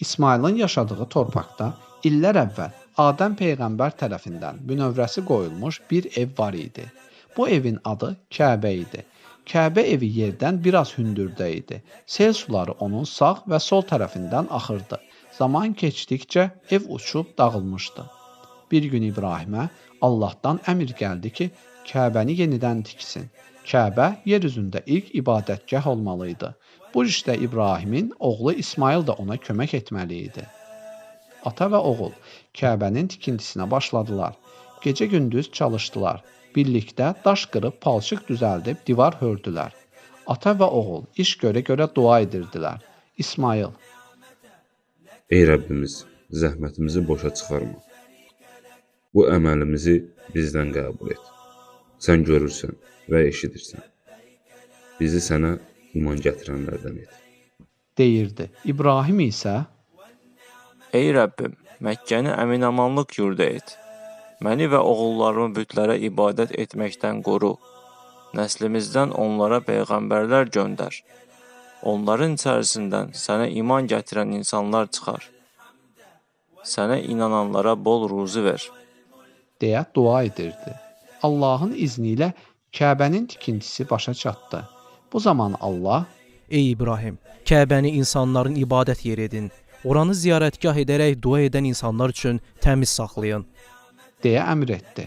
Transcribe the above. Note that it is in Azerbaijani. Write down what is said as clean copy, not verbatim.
İsmailin yaşadığı torpaqda illər əvvəl Adəm peyğəmbər tərəfindən bünövrəsi qoyulmuş bir ev var idi. Bu evin adı Kəbə idi. Kəbə evi yerdən biraz hündürdə idi. Sel suları onun sağ və sol tərəfindən axırdı. Zaman keçdikcə ev uçub dağılmışdı. Bir gün İbrahimə Allahdan əmr gəldi ki, Kəbəni yenidən tiksin. Kəbə yer üzündə ilk ibadətgah olmalıydı. Bu işdə İbrahimin oğlu İsmail də ona kömək etməli idi. Ata və oğul Kəbənin tikintisinə başladılar. Gecə-gündüz çalışdılar. Birlikdə daş qırıb palçıq düzəldib divar hördülər. Ata və oğul iş görə-görə dua edirdilər. İsmail: Ey Rəbbimiz, zəhmətimizi boşa çıxarma. Bu əməlimizi bizdən qəbul et. Sən görürsən və eşidirsən. Bizi sənə iman gətirənlərdən et. deyirdi. İbrahim isə: Ey Rəbbim, Məkkəni əmin-amanlıq yurdu et. Məni və oğullarımı bütlərə ibadət etməkdən qoru. Nəslimizdən onlara peyğəmbərlər göndər. Onların içərisindən sənə iman gətirən insanlar çıxar. Sənə inananlara bol ruzi ver. deyə dua edirdi. Allahın izni ilə Kəbənin tikintisi başa çatdı. Bu zaman Allah: Ey İbrahim, Kəbəni insanların ibadət yeri edin. Oranı ziyarətgah edərək dua edən insanlar üçün təmiz saxlayın. deyə əmr etdi.